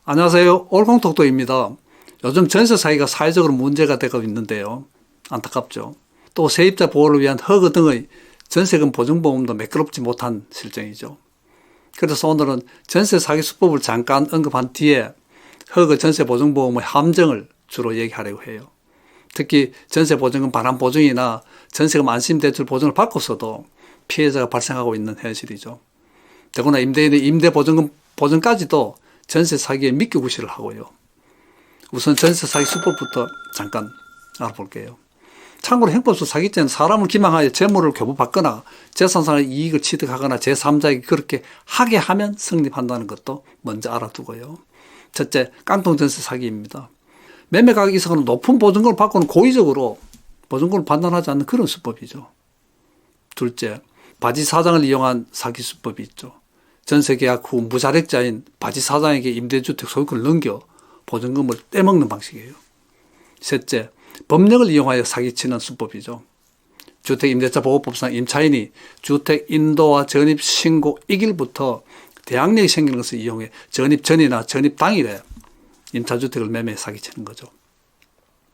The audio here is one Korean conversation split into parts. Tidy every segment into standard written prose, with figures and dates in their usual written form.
안녕하세요. 올공톡도입니다. 요즘 전세 사기가 사회적으로 문제가 되고 있는데요. 안타깝죠. 또 세입자 보호를 위한 허그 등의 전세금 보증보험도 매끄럽지 못한 실정이죠. 그래서 오늘은 전세 사기 수법을 잠깐 언급한 뒤에 허그 전세 보증보험의 함정을 주로 얘기하려고 해요. 특히 전세 보증금 반환 보증이나 전세금 안심대출 보증을 받고서도 피해자가 발생하고 있는 현실이죠. 더구나 임대인의 임대보증금 보증까지도 전세 사기에 미끼구시를 하고요. 우선 전세 사기 수법부터 잠깐 알아볼게요. 참고로 형법상 사기죄는 사람을 기망하여 재물을 교부받거나 재산상의 이익을 취득하거나 제3자에게 그렇게 하게 하면 성립한다는 것도 먼저 알아두고요. 첫째, 깡통전세 사기입니다. 매매 가격이 있어서는 높은 보증금을 받고는 고의적으로 보증금을 반환하지 않는 그런 수법이죠. 둘째, 바지 사장을 이용한 사기 수법이 있죠. 전세 계약 후 무자력자인 바지 사장에게 임대주택 소유권을 넘겨 보증금을 떼먹는 방식이에요. 셋째, 법령을 이용하여 사기치는 수법이죠. 주택임대차보호법상 임차인이 주택 인도와 전입 신고 1일부터 대항력이 생기는 것을 이용해 전입 전이나 전입 당일에 임차주택을 매매해 사기치는 거죠.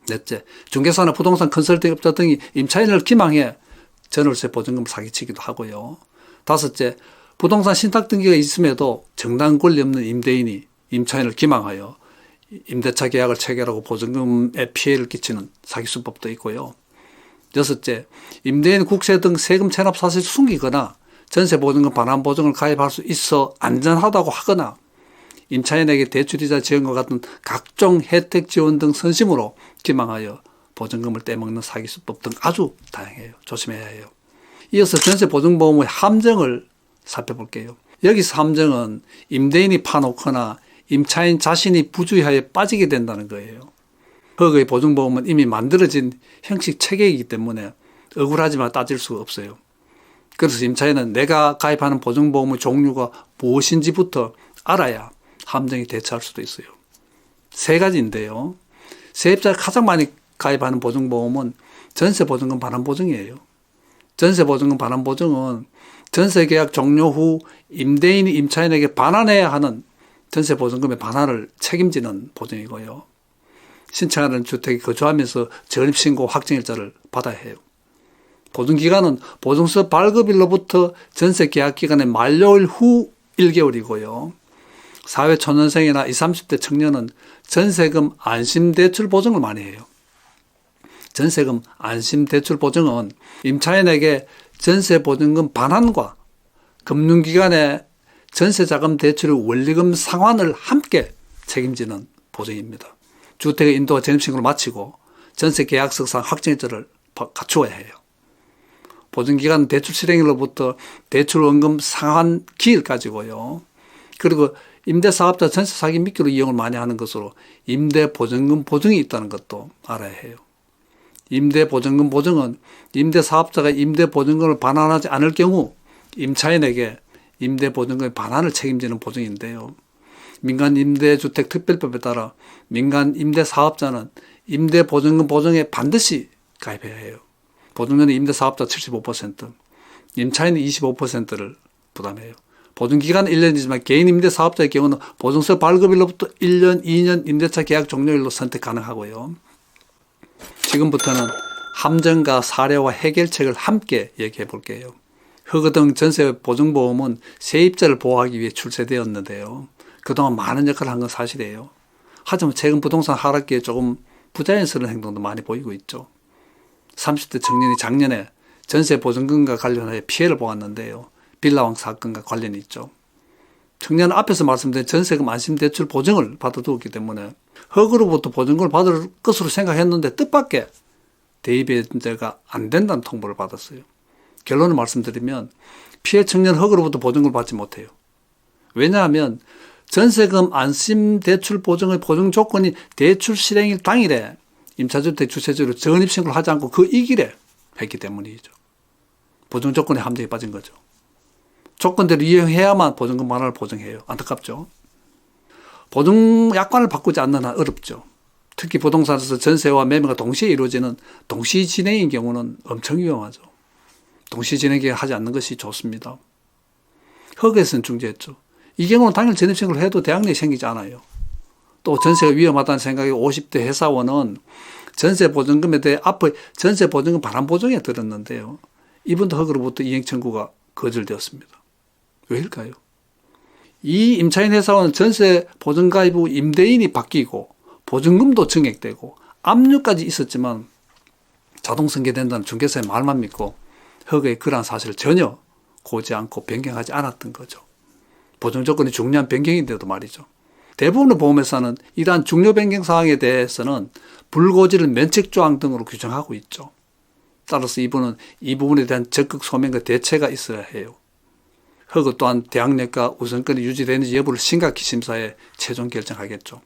넷째, 중개사나 부동산 컨설팅 업자 등이 임차인을 기망해 전월세 보증금을 사기치기도 하고요. 다섯째, 부동산 신탁 등기가 있음에도 정당 권리 없는 임대인이 임차인을 기망하여 임대차 계약을 체결하고 보증금에 피해를 끼치는 사기수법도 있고요. 여섯째, 임대인 국세 등 세금 체납 사실을 숨기거나 전세 보증금 반환 보증을 가입할 수 있어 안전하다고 하거나 임차인에게 대출이자 지원과 같은 각종 혜택 지원 등 선심으로 기망하여 보증금을 떼먹는 사기수법 등 아주 다양해요. 조심해야 해요. 이어서 전세 보증보험의 함정을 살펴볼게요. 여기서 함정은 임대인이 파놓거나 임차인 자신이 부주의하에 빠지게 된다는 거예요. 허그의 보증보험은 이미 만들어진 형식 체계이기 때문에 억울하지만 따질 수가 없어요. 그래서 임차인은 내가 가입하는 보증보험의 종류가 무엇인지부터 알아야 함정에 대처할 수도 있어요. 세 가지인데요. 세입자가 가장 많이 가입하는 보증보험은 전세보증금 반환보증이에요. 전세보증금 반환보증은 전세계약 종료 후 임대인이 임차인에게 반환해야 하는 전세보증금의 반환을 책임지는 보증이고요. 신청하는 주택에 거주하면서 전입신고 확정일자를 받아야 해요. 보증기간은 보증서 발급일로부터 전세계약기간의 만료일 후 1개월이고요. 사회초년생이나 20, 30대 청년은 전세금 안심대출 보증을 많이 해요. 전세금 안심대출 보증은 임차인에게 전세보증금 반환과 금융기관의 전세자금 대출의 원리금 상환을 함께 책임지는 보증입니다. 주택의 인도와 전입신고를 마치고 전세계약서상 확정일자를 갖추어야 해요. 보증기간은 대출 실행일로부터 대출원금 상환 기일까지고요. 그리고 임대사업자 전세 사기 미끼로 이용을 많이 하는 것으로 임대보증금 보증이 있다는 것도 알아야 해요. 임대보증금 보증은 임대사업자가 임대보증금을 반환하지 않을 경우 임차인에게 임대보증금의 반환을 책임지는 보증인데요. 민간임대주택특별법에 따라 민간임대사업자는 임대보증금 보증에 반드시 가입해야 해요. 보증료는 임대사업자 75%, 임차인이 25%를 부담해요. 보증기간은 1년이지만 개인 임대사업자의 경우는 보증서 발급일로부터 1년, 2년 임대차 계약 종료일로 선택 가능하고요. 지금부터는 함정과 사례와 해결책을 함께 얘기해 볼게요. 허그 등 전세 보증보험은 세입자를 보호하기 위해 출시되었는데요. 그동안 많은 역할을 한 건 사실이에요. 하지만 최근 부동산 하락기에 조금 부자연스러운 행동도 많이 보이고 있죠. 30대 청년이 작년에 전세 보증금과 관련하여 피해를 보았는데요. 빌라왕 사건과 관련이 있죠. 청년은 앞에서 말씀드린 전세금 안심대출 보증을 받아두었기 때문에 허그로부터 보증금을 받을 것으로 생각했는데 뜻밖의 대입변제가 안 된다는 통보를 받았어요. 결론을 말씀드리면 피해 청년 허그로부터 보증금을 받지 못해요. 왜냐하면 전세금 안심대출 보증의 보증 조건이 대출 실행일 당일에 임차주택 주체적으로 전입신고를 하지 않고 그 이 길에 했기 때문이죠. 보증 조건에 함정에 빠진 거죠. 조건대로 이행해야만 보증금 반환을 보증해요. 안타깝죠. 보증 약관을 바꾸지 않는 한 어렵죠. 특히 부동산에서 전세와 매매가 동시에 이루어지는 동시 진행인 경우는 엄청 위험하죠. 동시 진행에 하지 않는 것이 좋습니다. 허그에서는 중지했죠. 이 경우는 당일 전입신고를 해도 대항력이 생기지 않아요. 또 전세가 위험하다는 생각이 50대 회사원은 전세 보증금에 대해 앞에 전세 보증금 반환 보증에 들었는데요. 이분도 허그로부터 이행 청구가 거절되었습니다. 왜일까요? 이 임차인 회사원은 전세 보증 가입 후 임대인이 바뀌고 보증금도 증액되고 압류까지 있었지만 자동 승계된다는 중개사의 말만 믿고 허그의 그러한 사실을 전혀 고지 않고 변경하지 않았던 거죠. 보증 조건이 중요한 변경인데도 말이죠. 대부분의 보험회사는 이러한 중요 변경 사항에 대해서는 불고지를 면책조항 등으로 규정하고 있죠. 따라서 이분은 이 부분에 대한 적극 소명과 대체가 있어야 해요. 허그 또한 대항력과 우선권이 유지되는지 여부를 심각히 심사해 최종 결정하겠죠.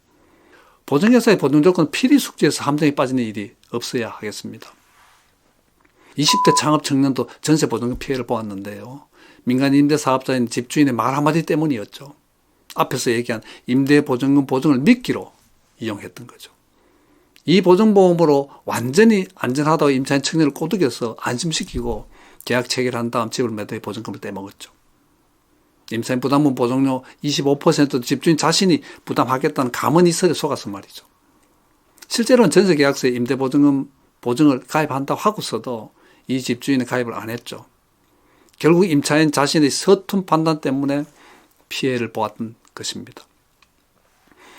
보증회사의 보증조건 필히 숙지해서 함정에 빠지는 일이 없어야 하겠습니다. 20대 창업 청년도 전세 보증금 피해를 보았는데요. 민간 임대사업자인 집주인의 말 한마디 때문이었죠. 앞에서 얘기한 임대보증금 보증을 미끼로 이용했던 거죠. 이 보증보험으로 완전히 안전하다고 임차인 청년을 꼬드겨서 안심시키고 계약 체결한 다음 집을 매도해 보증금을 떼먹었죠. 임차인 부담금 보증료 25%도 집주인 자신이 부담하겠다는 가문이설에 속아서 말이죠. 실제로는 전세계약서에 임대보증금 보증을 가입한다고 하고서도 이 집주인은 가입을 안 했죠. 결국 임차인 자신의 서툰 판단 때문에 피해를 보았던 것입니다.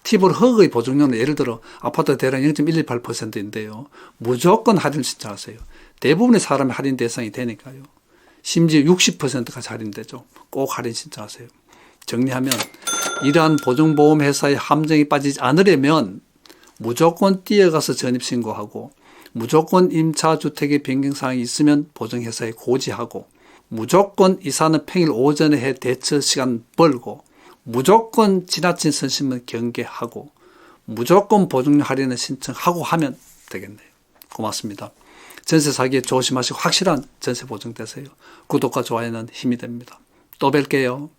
팁으로 허그의 보증료는 예를 들어 아파트 대략 0.128%인데요. 무조건 할인 신청하세요. 대부분의 사람이 할인 대상이 되니까요. 심지어 60%까지 할인되죠. 꼭 할인 신청하세요. 정리하면 이러한 보증보험회사의 함정에 빠지지 않으려면 무조건 뛰어가서 전입신고하고 무조건 임차주택의 변경사항이 있으면 보증회사에 고지하고 무조건 이사는 평일 오전에 해 대처 시간 벌고 무조건 지나친 선심은 경계하고 무조건 보증료 할인을 신청하고 하면 되겠네요. 고맙습니다. 전세 사기에 조심하시고 확실한 전세 보증 되세요. 구독과 좋아요는 힘이 됩니다. 또 뵐게요.